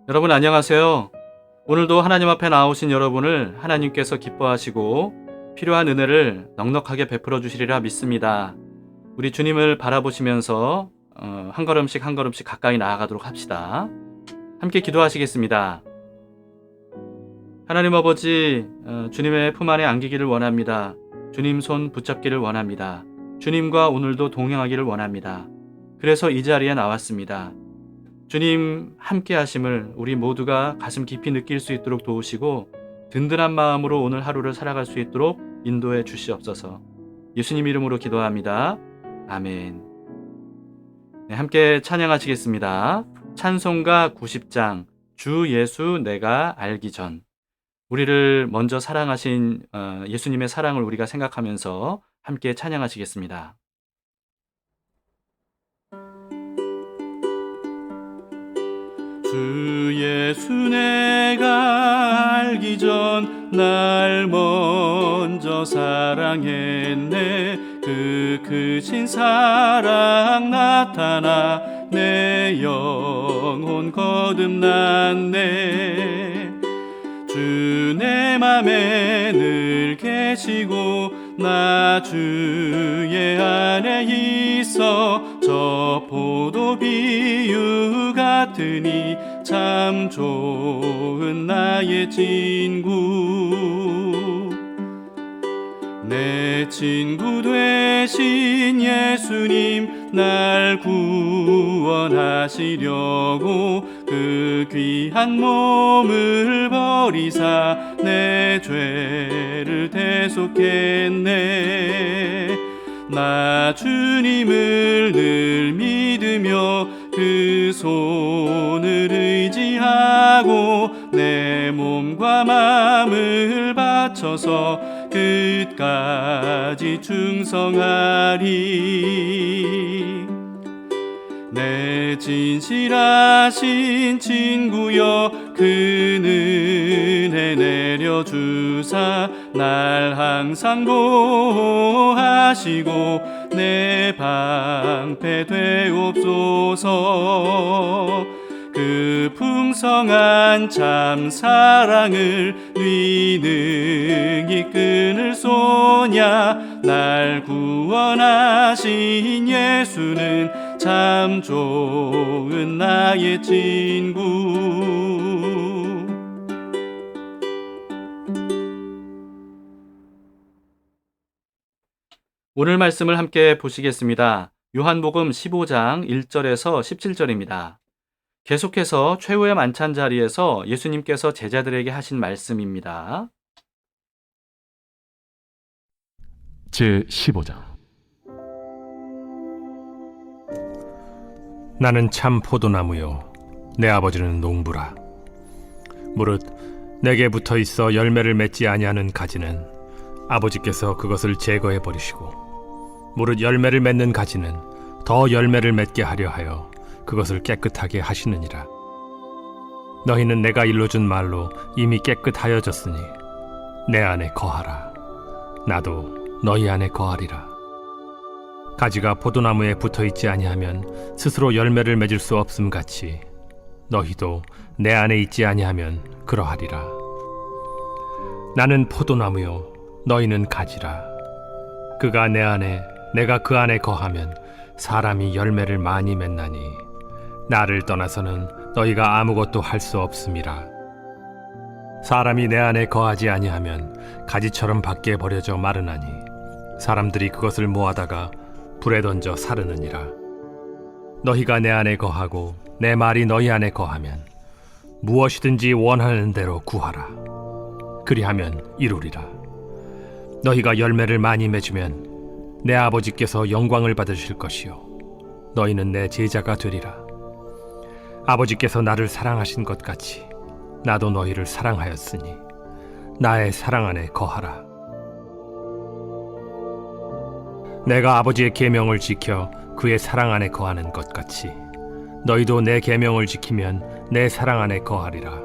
여러분 안녕하세요. 오늘도 하나님 앞에 나오신 여러분을 하나님께서 기뻐하시고 필요한 은혜를 넉넉하게 베풀어 주시리라 믿습니다. 우리 주님을 바라보시면서 한 걸음씩 한 걸음씩 가까이 나아가도록 합시다. 함께 기도하시겠습니다. 하나님 아버지, 주님의 품 안에 안기기를 원합니다. 주님 손 붙잡기를 원합니다. 주님과 오늘도 동행하기를 원합니다. 그래서 이 자리에 나왔습니다. 주님 함께 하심을 우리 모두가 가슴 깊이 느낄 수 있도록 도우시고 든든한 마음으로 오늘 하루를 살아갈 수 있도록 인도해 주시옵소서. 예수님 이름으로 기도합니다. 아멘. 네, 함께 찬양하시겠습니다. 찬송가 90장 주 예수 내가 알기 전. 우리를 먼저 사랑하신 예수님의 사랑을 우리가 생각하면서 함께 찬양하시겠습니다. 주 예수 내가 알기 전 날 먼저 사랑했네. 그 크신 사랑 나타나 내 영혼 거듭났네. 주 내 맘에 늘 계시고 나 주의 안에 있어 저 포도 비유 같으니 참 좋은 나의 친구. 내 친구 되신 예수님 날 구원하시려고 그 귀한 몸을 버리사 내 죄를 대속했네. 나 주님을 늘 믿으며 그 손을 의지하고 내 몸과 마음을 바쳐서 끝까지 충성하리. 내 진실하신 친구여 그 은혜 내려주사 날 항상 보호하시고 내 방패 되옵소서. 그 풍성한 참 사랑을 위능히 끊을 소냐. 날 구원하신 예수는 참 좋은 나의 친구. 오늘 말씀을 함께 보시겠습니다. 요한복음 15장 1절에서 17절입니다. 계속해서 최후의 만찬 자리에서 예수님께서 제자들에게 하신 말씀입니다. 제15장. 나는 참 포도나무요 내 아버지는 농부라. 무릇 내게 붙어 있어 열매를 맺지 아니하는 가지는 아버지께서 그것을 제거해 버리시고, 무릇 열매를 맺는 가지는 더 열매를 맺게 하려 하여 그것을 깨끗하게 하시느니라. 너희는 내가 일러준 말로 이미 깨끗하여졌으니 내 안에 거하라. 나도 너희 안에 거하리라. 가지가 포도나무에 붙어있지 아니하면 스스로 열매를 맺을 수 없음 같이 너희도 내 안에 있지 아니하면 그러하리라. 나는 포도나무요 너희는 가지라. 그가 내 안에 내가 그 안에 거하면 사람이 열매를 많이 맺나니 나를 떠나서는 너희가 아무것도 할 수 없음이라. 사람이 내 안에 거하지 아니하면 가지처럼 밖에 버려져 마르나니 사람들이 그것을 모아다가 불에 던져 사르느니라. 너희가 내 안에 거하고 내 말이 너희 안에 거하면 무엇이든지 원하는 대로 구하라. 그리하면 이루리라. 너희가 열매를 많이 맺으면 내 아버지께서 영광을 받으실 것이요 너희는 내 제자가 되리라. 아버지께서 나를 사랑하신 것 같이 나도 너희를 사랑하였으니 나의 사랑 안에 거하라. 내가 아버지의 계명을 지켜 그의 사랑 안에 거하는 것 같이 너희도 내 계명을 지키면 내 사랑 안에 거하리라.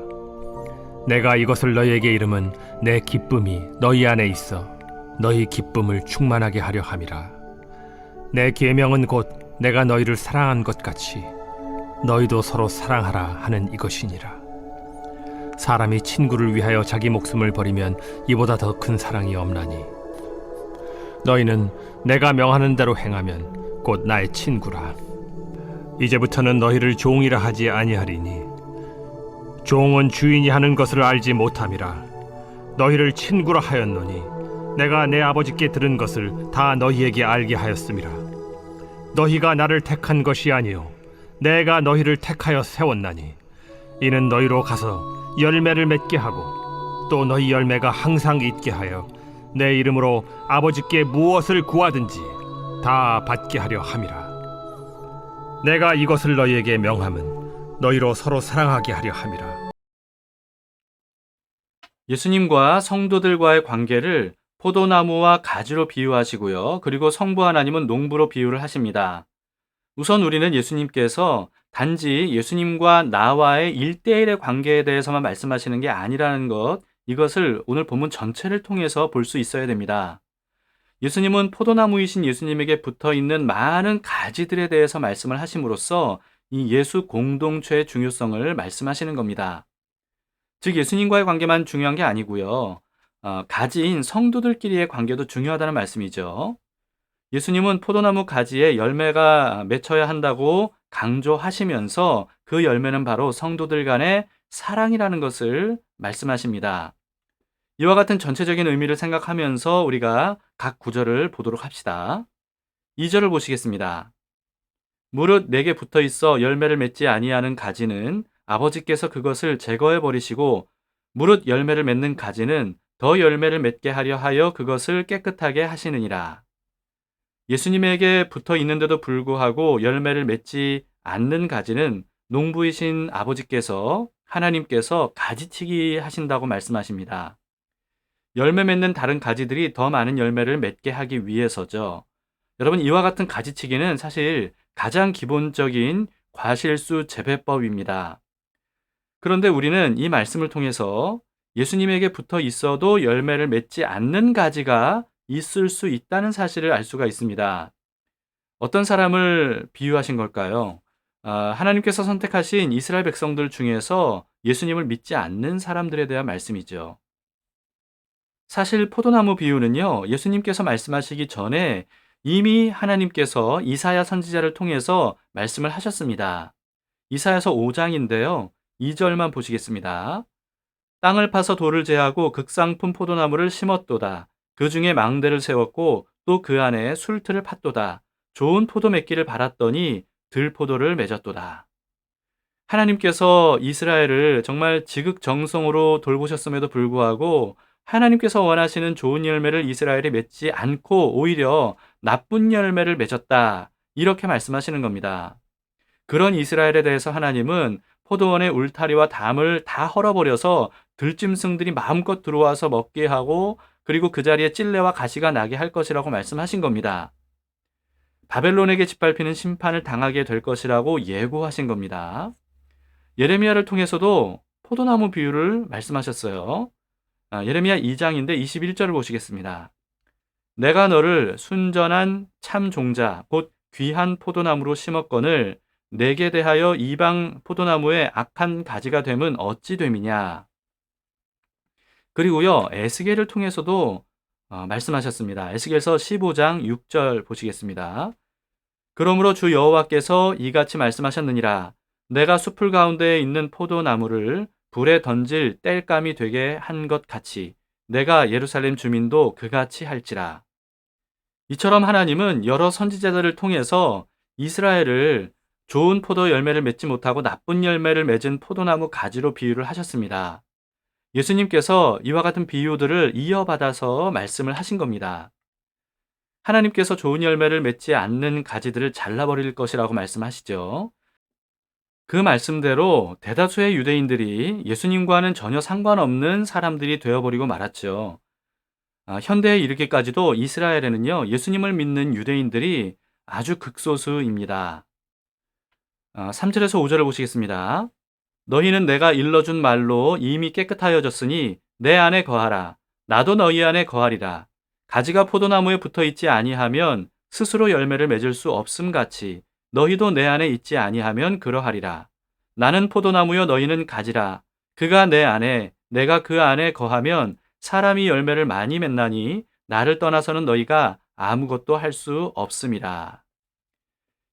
내가 이것을 너희에게 이름은 내 기쁨이 너희 안에 있어 너희 기쁨을 충만하게 하려 함이라. 내 계명은 곧 내가 너희를 사랑한 것 같이 너희도 서로 사랑하라 하는 이것이니라. 사람이 친구를 위하여 자기 목숨을 버리면 이보다 더 큰 사랑이 없나니 너희는 내가 명하는 대로 행하면 곧 나의 친구라. 이제부터는 너희를 종이라 하지 아니하리니 종은 주인이 하는 것을 알지 못함이라. 너희를 친구라 하였노니 내가 내 아버지께 들은 것을 다 너희에게 알게 하였음이라. 너희가 나를 택한 것이 아니요 내가 너희를 택하여 세웠나니 이는 너희로 가서 열매를 맺게 하고 또 너희 열매가 항상 있게 하여 내 이름으로 아버지께 무엇을 구하든지 다 받게 하려 함이라. 내가 이것을 너희에게 명함은 너희로 서로 사랑하게 하려 함이라. 예수님과 성도들과의 관계를 포도나무와 가지로 비유하시고요. 그리고 성부 하나님은 농부로 비유를 하십니다. 우선 우리는 예수님께서 단지 예수님과 나와의 1대1의 관계에 대해서만 말씀하시는 게 아니라는 것, 이것을 오늘 본문 전체를 통해서 볼 수 있어야 됩니다. 예수님은 포도나무이신 예수님에게 붙어있는 많은 가지들에 대해서 말씀을 하심으로써 이 예수 공동체의 중요성을 말씀하시는 겁니다. 즉 예수님과의 관계만 중요한 게 아니고요. 가지인 성도들끼리의 관계도 중요하다는 말씀이죠. 예수님은 포도나무 가지에 열매가 맺혀야 한다고 강조하시면서 그 열매는 바로 성도들 간의 사랑이라는 것을 말씀하십니다. 이와 같은 전체적인 의미를 생각하면서 우리가 각 구절을 보도록 합시다. 2절을 보시겠습니다. 무릇 내게 붙어 있어 열매를 맺지 아니하는 가지는 아버지께서 그것을 제거해 버리시고 무릇 열매를 맺는 가지는 더 열매를 맺게 하려 하여 그것을 깨끗하게 하시느니라. 예수님에게 붙어 있는데도 불구하고 열매를 맺지 않는 가지는 농부이신 아버지께서 하나님께서 가지치기 하신다고 말씀하십니다. 열매 맺는 다른 가지들이 더 많은 열매를 맺게 하기 위해서죠. 여러분, 이와 같은 가지치기는 사실 가장 기본적인 과실수 재배법입니다. 그런데 우리는 이 말씀을 통해서 예수님에게 붙어 있어도 열매를 맺지 않는 가지가 있을 수 있다는 사실을 알 수가 있습니다. 어떤 사람을 비유하신 걸까요? 하나님께서 선택하신 이스라엘 백성들 중에서 예수님을 믿지 않는 사람들에 대한 말씀이죠. 사실 포도나무 비유는요, 예수님께서 말씀하시기 전에 이미 하나님께서 이사야 선지자를 통해서 말씀을 하셨습니다. 이사야서 5장인데요. 2절만 보시겠습니다. 땅을 파서 돌을 제하고 극상품 포도나무를 심었도다. 그 중에 망대를 세웠고 또 그 안에 술틀을 팠도다. 좋은 포도 맺기를 바랐더니 들포도를 맺었도다. 하나님께서 이스라엘을 정말 지극정성으로 돌보셨음에도 불구하고 하나님께서 원하시는 좋은 열매를 이스라엘이 맺지 않고 오히려 나쁜 열매를 맺었다. 이렇게 말씀하시는 겁니다. 그런 이스라엘에 대해서 하나님은 포도원의 울타리와 담을 다 헐어버려서 들짐승들이 마음껏 들어와서 먹게 하고 그리고 그 자리에 찔레와 가시가 나게 할 것이라고 말씀하신 겁니다. 바벨론에게 짓밟히는 심판을 당하게 될 것이라고 예고하신 겁니다. 예레미야를 통해서도 포도나무 비유를 말씀하셨어요. 예레미야 2장인데 21절을 보시겠습니다. 내가 너를 순전한 참 종자 곧 귀한 포도나무로 심었거늘 내게 대하여 이방 포도나무의 악한 가지가 됨은 어찌 됨이냐. 그리고요 에스겔을 통해서도 말씀하셨습니다. 에스겔서 15장 6절 보시겠습니다. 그러므로 주 여호와께서 이같이 말씀하셨느니라. 내가 숲을 가운데에 있는 포도나무를 불에 던질 땔감이 되게 한 것 같이 내가 예루살렘 주민도 그같이 할지라. 이처럼 하나님은 여러 선지자들을 통해서 이스라엘을 좋은 포도 열매를 맺지 못하고 나쁜 열매를 맺은 포도나무 가지로 비유를 하셨습니다. 예수님께서 이와 같은 비유들을 이어받아서 말씀을 하신 겁니다. 하나님께서 좋은 열매를 맺지 않는 가지들을 잘라버릴 것이라고 말씀하시죠. 그 말씀대로 대다수의 유대인들이 예수님과는 전혀 상관없는 사람들이 되어버리고 말았죠. 현대에 이르기까지도 이스라엘에는요, 예수님을 믿는 유대인들이 아주 극소수입니다. 3절에서 5절을 보시겠습니다. 너희는 내가 일러준 말로 이미 깨끗하여졌으니 내 안에 거하라. 나도 너희 안에 거하리라. 가지가 포도나무에 붙어 있지 아니하면 스스로 열매를 맺을 수 없음 같이 너희도 내 안에 있지 아니하면 그러하리라. 나는 포도나무요 너희는 가지라. 그가 내 안에 내가 그 안에 거하면 사람이 열매를 많이 맺나니 나를 떠나서는 너희가 아무것도 할 수 없음이라.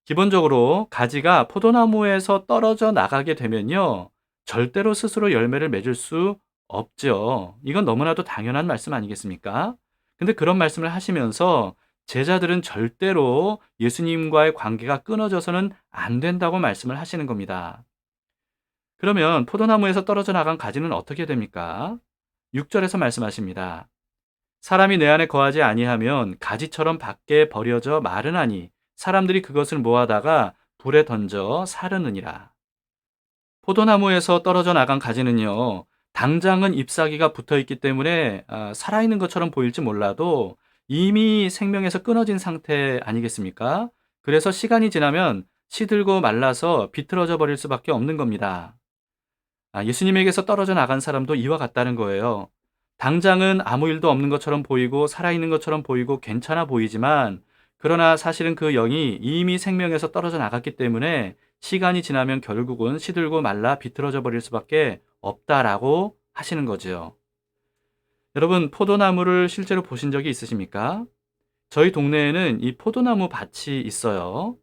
기본적으로 가지가 포도나무에서 떨어져 나가게 되면요, 절대로 스스로 열매를 맺을 수 없죠. 이건 너무나도 당연한 말씀 아니겠습니까? 근데 그런 말씀을 하시면서 제자들은 절대로 예수님과의 관계가 끊어져서는 안 된다고 말씀을 하시는 겁니다. 그러면 포도나무에서 떨어져 나간 가지는 어떻게 됩니까? 6절에서 말씀하십니다. 사람이 내 안에 거하지 아니하면 가지처럼 밖에 버려져 마르나니 사람들이 그것을 모아다가 불에 던져 사르느니라. 포도나무에서 떨어져 나간 가지는요, 당장은 잎사귀가 붙어 있기 때문에 살아있는 것처럼 보일지 몰라도 이미 생명에서 끊어진 상태 아니겠습니까? 그래서 시간이 지나면 시들고 말라서 비틀어져 버릴 수밖에 없는 겁니다. 예수님에게서 떨어져 나간 사람도 이와 같다는 거예요. 당장은 아무 일도 없는 것처럼 보이고 살아있는 것처럼 보이고 괜찮아 보이지만, 그러나 사실은 그 영이 이미 생명에서 떨어져 나갔기 때문에 시간이 지나면 결국은 시들고 말라 비틀어져 버릴 수밖에 없다라고 하시는 거죠. 여러분, 포도나무를 실제로 보신 적이 있으십니까? 저희 동네에는 이 포도나무 밭이 있어요.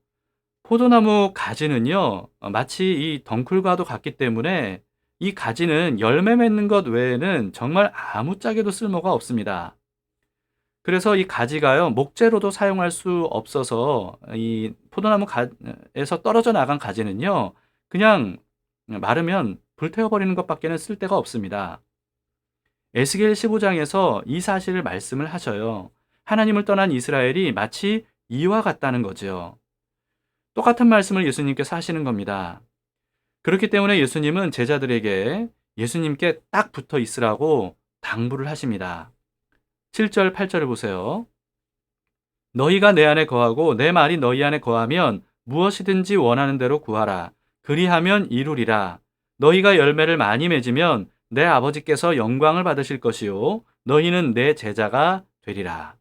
포도나무 가지는요, 마치 이 덩쿨과도 같기 때문에 이 가지는 열매 맺는 것 외에는 정말 아무짝에도 쓸모가 없습니다. 그래서 이 가지가요, 목재로도 사용할 수 없어서 이 포도나무에서 떨어져 나간 가지는요, 그냥 마르면 불태워 버리는 것밖에는 쓸 데가 없습니다. 에스겔 15장에서 이 사실을 말씀을 하셔요. 하나님을 떠난 이스라엘이 마치 이와 같다는 거죠. 똑같은 말씀을 예수님께서 하시는 겁니다. 그렇기 때문에 예수님은 제자들에게 예수님께 딱 붙어 있으라고 당부를 하십니다. 7절, 8절을 보세요. 너희가 내 안에 거하고 내 말이 너희 안에 거하면 무엇이든지 원하는 대로 구하라. 그리하면 이루리라. 너희가 열매를 많이 맺으면 내 아버지께서 영광을 받으실 것이요 너희는 내 제자가 되리라.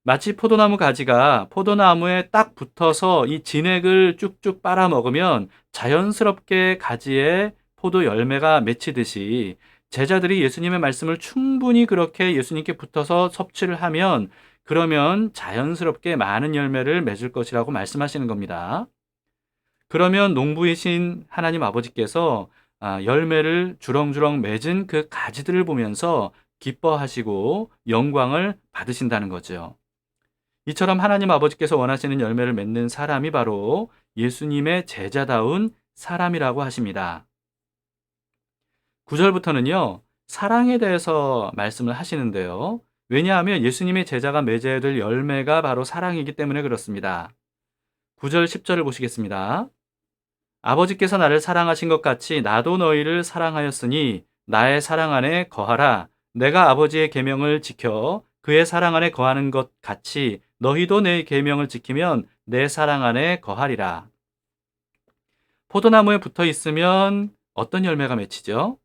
마치 포도나무 가지가 포도나무에 딱 붙어서 이 진액을 쭉쭉 빨아먹으면 자연스럽게 가지에 포도 열매가 맺히듯이 제자들이 예수님의 말씀을 충분히 그렇게 예수님께 붙어서 섭취를 하면 그러면 자연스럽게 많은 열매를 맺을 것이라고 말씀하시는 겁니다. 그러면 농부이신 하나님 아버지께서 열매를 주렁주렁 맺은 그 가지들을 보면서 기뻐하시고 영광을 받으신다는 거죠. 이처럼 하나님 아버지께서 원하시는 열매를 맺는 사람이 바로 예수님의 제자다운 사람이라고 하십니다. 9절부터는요, 사랑에 대해서 말씀을 하시는데요. 왜냐하면 예수님의 제자가 맺어야 될 열매가 바로 사랑이기 때문에 그렇습니다. 9절, 10절을 보시겠습니다. 아버지께서 나를 사랑하신 것 같이 나도 너희를 사랑하였으니 나의 사랑 안에 거하라. 내가 아버지의 계명을 지켜 그의 사랑 안에 거하는 것 같이 너희도 내 계명을 지키면 내 사랑 안에 거하리라. 포도나무에 붙어 있으면 어떤 열매가 맺히죠?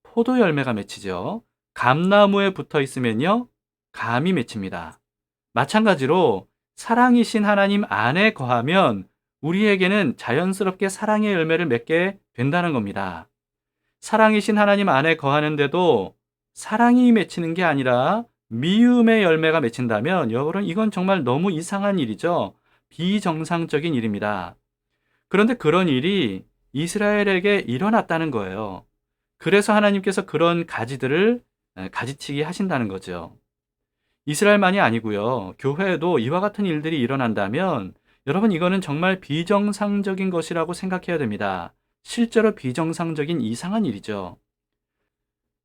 포도 열매가 맺히죠. 감나무에 붙어 있으면요, 감이 맺힙니다. 마찬가지로 사랑이신 하나님 안에 거하면 우리에게는 자연스럽게 사랑의 열매를 맺게 된다는 겁니다. 사랑이신 하나님 안에 거하는데도 사랑이 맺히는 게 아니라 미움의 열매가 맺힌다면 여러분, 이건 정말 너무 이상한 일이죠. 비정상적인 일입니다. 그런데 그런 일이 이스라엘에게 일어났다는 거예요. 그래서 하나님께서 그런 가지들을 가지치기 하신다는 거죠. 이스라엘만이 아니고요. 교회에도 이와 같은 일들이 일어난다면 여러분, 이거는 정말 비정상적인 것이라고 생각해야 됩니다. 실제로 비정상적인 이상한 일이죠.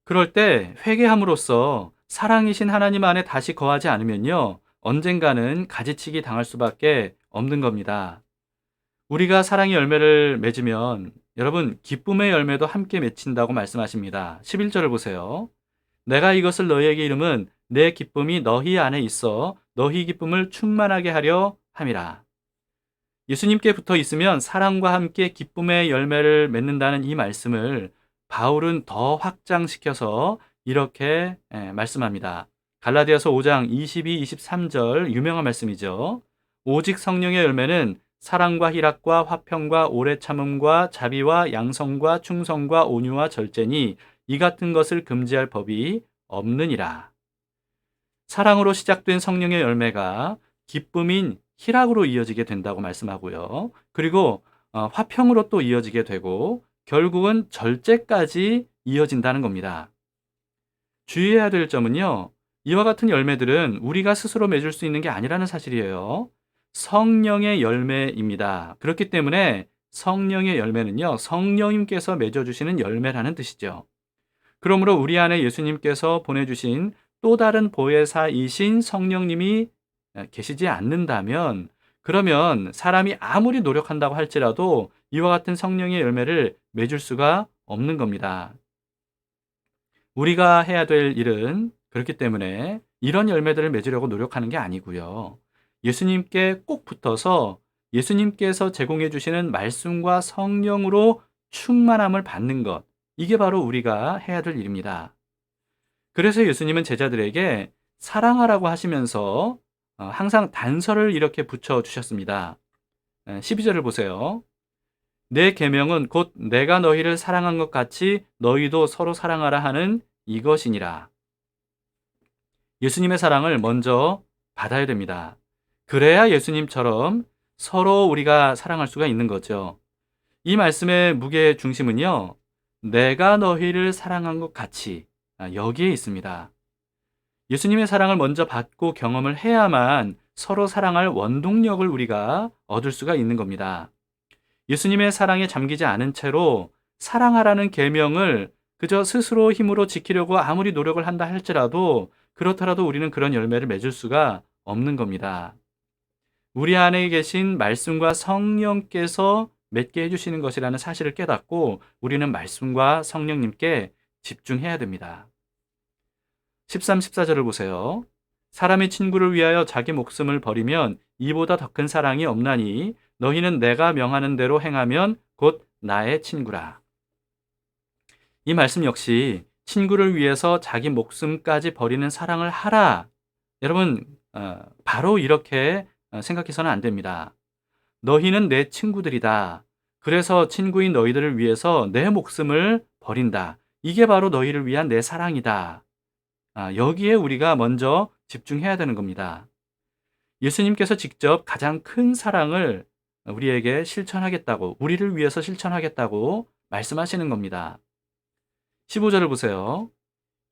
그럴 때 회개함으로써 사랑이신 하나님 안에 다시 거하지 않으면요, 언젠가는 가지치기 당할 수밖에 없는 겁니다. 우리가 사랑의 열매를 맺으면 여러분, 기쁨의 열매도 함께 맺힌다고 말씀하십니다. 11절을 보세요. 내가 이것을 너희에게 이름은 내 기쁨이 너희 안에 있어 너희 기쁨을 충만하게 하려 함이라. 예수님께 붙어 있으면 사랑과 함께 기쁨의 열매를 맺는다는 이 말씀을 바울은 더 확장시켜서 이렇게 말씀합니다. 갈라디아서 5장 22, 23절 유명한 말씀이죠. 오직 성령의 열매는 사랑과 희락과 화평과 오래 참음과 자비와 양성과 충성과 온유와 절제니 이 같은 것을 금지할 법이 없느니라. 사랑으로 시작된 성령의 열매가 기쁨인 희락으로 이어지게 된다고 말씀하고요. 그리고 화평으로 또 이어지게 되고 결국은 절제까지 이어진다는 겁니다. 주의해야 될 점은요. 이와 같은 열매들은 우리가 스스로 맺을 수 있는 게 아니라는 사실이에요. 성령의 열매입니다. 그렇기 때문에 성령의 열매는요. 성령님께서 맺어주시는 열매라는 뜻이죠. 그러므로 우리 안에 예수님께서 보내주신 또 다른 보혜사이신 성령님이 계시지 않는다면 그러면 사람이 아무리 노력한다고 할지라도 이와 같은 성령의 열매를 맺을 수가 없는 겁니다. 우리가 해야 될 일은 그렇기 때문에 이런 열매들을 맺으려고 노력하는 게 아니고요. 예수님께 꼭 붙어서 예수님께서 제공해 주시는 말씀과 성령으로 충만함을 받는 것. 이게 바로 우리가 해야 될 일입니다. 그래서 예수님은 제자들에게 사랑하라고 하시면서 항상 단서를 이렇게 붙여 주셨습니다. 12절을 보세요. 내 계명은 곧 내가 너희를 사랑한 것 같이 너희도 서로 사랑하라 하는 이것이니라. 예수님의 사랑을 먼저 받아야 됩니다. 그래야 예수님처럼 서로 우리가 사랑할 수가 있는 거죠. 이 말씀의 무게 중심은요. 내가 너희를 사랑한 것 같이 여기에 있습니다. 예수님의 사랑을 먼저 받고 경험을 해야만 서로 사랑할 원동력을 우리가 얻을 수가 있는 겁니다. 예수님의 사랑에 잠기지 않은 채로 사랑하라는 계명을 그저 스스로 힘으로 지키려고 아무리 노력을 한다 할지라도 그렇더라도 우리는 그런 열매를 맺을 수가 없는 겁니다. 우리 안에 계신 말씀과 성령께서 맺게 해주시는 것이라는 사실을 깨닫고 우리는 말씀과 성령님께 집중해야 됩니다. 13, 14절을 보세요. 사람이 친구를 위하여 자기 목숨을 버리면 이보다 더 큰 사랑이 없나니 너희는 내가 명하는 대로 행하면 곧 나의 친구라. 이 말씀 역시 친구를 위해서 자기 목숨까지 버리는 사랑을 하라. 여러분 바로 이렇게 생각해서는 안 됩니다. 너희는 내 친구들이다. 그래서 친구인 너희들을 위해서 내 목숨을 버린다. 이게 바로 너희를 위한 내 사랑이다. 여기에 우리가 먼저 집중해야 되는 겁니다. 예수님께서 직접 가장 큰 사랑을 우리에게 실천하겠다고, 우리를 위해서 실천하겠다고 말씀하시는 겁니다. 15절을 보세요.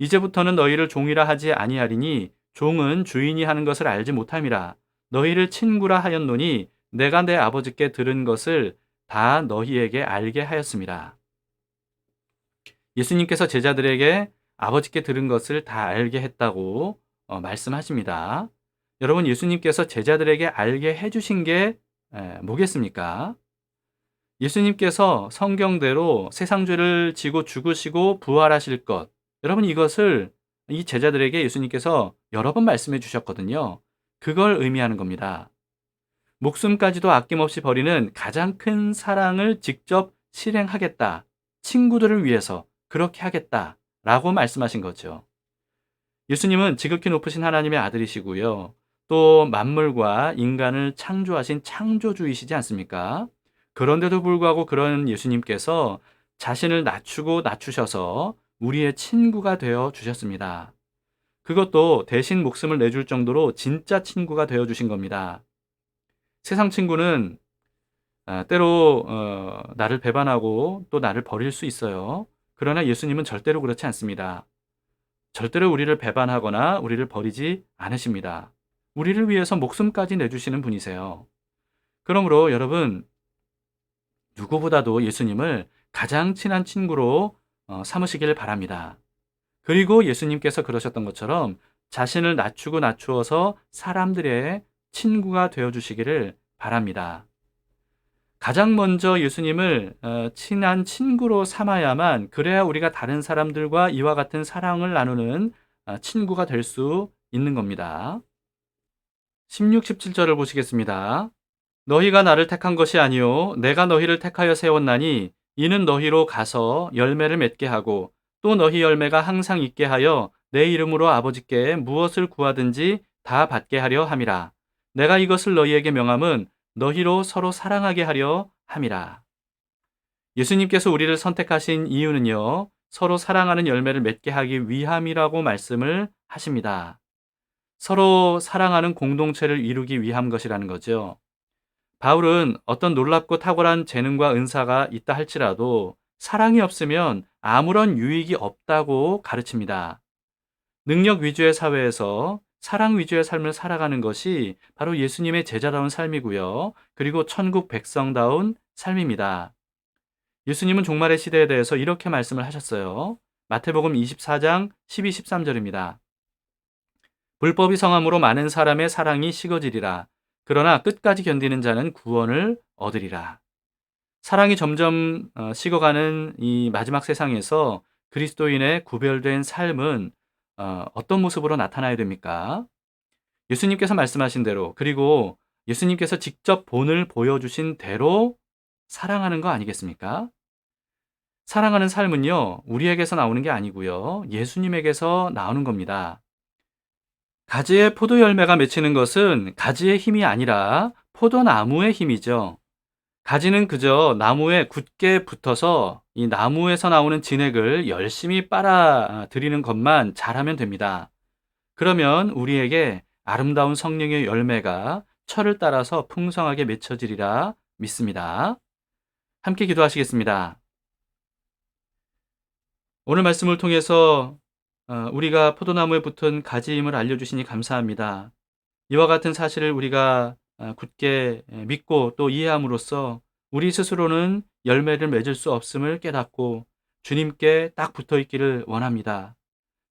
이제부터는 너희를 종이라 하지 아니하리니 종은 주인이 하는 것을 알지 못함이라. 너희를 친구라 하였노니 내가 내 아버지께 들은 것을 다 너희에게 알게 하였습니다. 예수님께서 제자들에게 아버지께 들은 것을 다 알게 했다고 말씀하십니다. 여러분, 예수님께서 제자들에게 알게 해주신 게 뭐겠습니까? 예수님께서 성경대로 세상 죄를 지고 죽으시고 부활하실 것. 여러분, 이것을 이 제자들에게 예수님께서 여러 번 말씀해 주셨거든요. 그걸 의미하는 겁니다. 목숨까지도 아낌없이 버리는 가장 큰 사랑을 직접 실행하겠다. 친구들을 위해서 그렇게 하겠다. 라고 말씀하신 거죠. 예수님은 지극히 높으신 하나님의 아들이시고요. 또 만물과 인간을 창조하신 창조주이시지 않습니까? 그런데도 불구하고 그런 예수님께서 자신을 낮추고 낮추셔서 우리의 친구가 되어 주셨습니다. 그것도 대신 목숨을 내줄 정도로 진짜 친구가 되어 주신 겁니다. 세상 친구는 때로 나를 배반하고 또 나를 버릴 수 있어요. 그러나 예수님은 절대로 그렇지 않습니다. 절대로 우리를 배반하거나 우리를 버리지 않으십니다. 우리를 위해서 목숨까지 내주시는 분이세요. 그러므로 여러분, 누구보다도 예수님을 가장 친한 친구로 삼으시길 바랍니다. 그리고 예수님께서 그러셨던 것처럼 자신을 낮추고 낮추어서 사람들의 친구가 되어주시기를 바랍니다. 가장 먼저 예수님을 친한 친구로 삼아야만, 그래야 우리가 다른 사람들과 이와 같은 사랑을 나누는 친구가 될 수 있는 겁니다. 16, 17절을 보시겠습니다. 너희가 나를 택한 것이 아니요 내가 너희를 택하여 세웠나니 이는 너희로 가서 열매를 맺게 하고 또 너희 열매가 항상 있게 하여 내 이름으로 아버지께 무엇을 구하든지 다 받게 하려 함이라. 내가 이것을 너희에게 명함은 너희로 서로 사랑하게 하려 함이라. 예수님께서 우리를 선택하신 이유는요, 서로 사랑하는 열매를 맺게 하기 위함이라고 말씀을 하십니다. 서로 사랑하는 공동체를 이루기 위한 것이라는 거죠. 바울은 어떤 놀랍고 탁월한 재능과 은사가 있다 할지라도 사랑이 없으면 아무런 유익이 없다고 가르칩니다. 능력 위주의 사회에서 사랑 위주의 삶을 살아가는 것이 바로 예수님의 제자다운 삶이고요. 그리고 천국 백성다운 삶입니다. 예수님은 종말의 시대에 대해서 이렇게 말씀을 하셨어요. 마태복음 24장 12, 13절입니다. 불법이 성함으로 많은 사람의 사랑이 식어지리라. 그러나 끝까지 견디는 자는 구원을 얻으리라. 사랑이 점점 식어가는 이 마지막 세상에서 그리스도인의 구별된 삶은 어떤 모습으로 나타나야 됩니까? 예수님께서 말씀하신 대로, 그리고 예수님께서 직접 본을 보여주신 대로 사랑하는 거 아니겠습니까? 사랑하는 삶은요, 우리에게서 나오는 게 아니고요, 예수님에게서 나오는 겁니다. 가지에 포도 열매가 맺히는 것은 가지의 힘이 아니라 포도나무의 힘이죠. 가지는 그저 나무에 굳게 붙어서 이 나무에서 나오는 진액을 열심히 빨아들이는 것만 잘하면 됩니다. 그러면 우리에게 아름다운 성령의 열매가 철을 따라서 풍성하게 맺혀지리라 믿습니다. 함께 기도하시겠습니다. 오늘 말씀을 통해서 우리가 포도나무에 붙은 가지임을 알려주시니 감사합니다. 이와 같은 사실을 우리가 굳게 믿고 또 이해함으로써 우리 스스로는 열매를 맺을 수 없음을 깨닫고 주님께 딱 붙어 있기를 원합니다.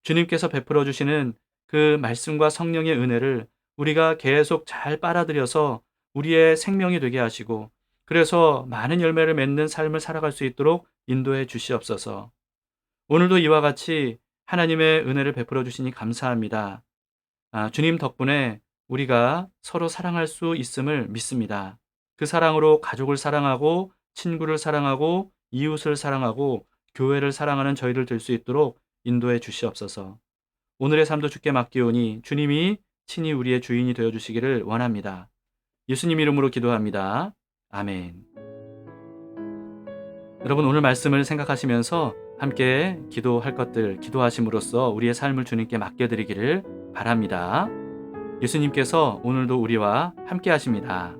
주님께서 베풀어 주시는 그 말씀과 성령의 은혜를 우리가 계속 잘 빨아들여서 우리의 생명이 되게 하시고, 그래서 많은 열매를 맺는 삶을 살아갈 수 있도록 인도해 주시옵소서. 오늘도 이와 같이 하나님의 은혜를 베풀어 주시니 감사합니다. 주님 덕분에 우리가 서로 사랑할 수 있음을 믿습니다. 그 사랑으로 가족을 사랑하고 친구를 사랑하고 이웃을 사랑하고 교회를 사랑하는 저희들 될 수 있도록 인도해 주시옵소서. 오늘의 삶도 주께 맡기오니 주님이 친히 우리의 주인이 되어 주시기를 원합니다. 예수님 이름으로 기도합니다. 아멘. 여러분, 오늘 말씀을 생각하시면서 함께 기도할 것들 기도하심으로써 우리의 삶을 주님께 맡겨드리기를 바랍니다. 예수님께서 오늘도 우리와 함께 하십니다.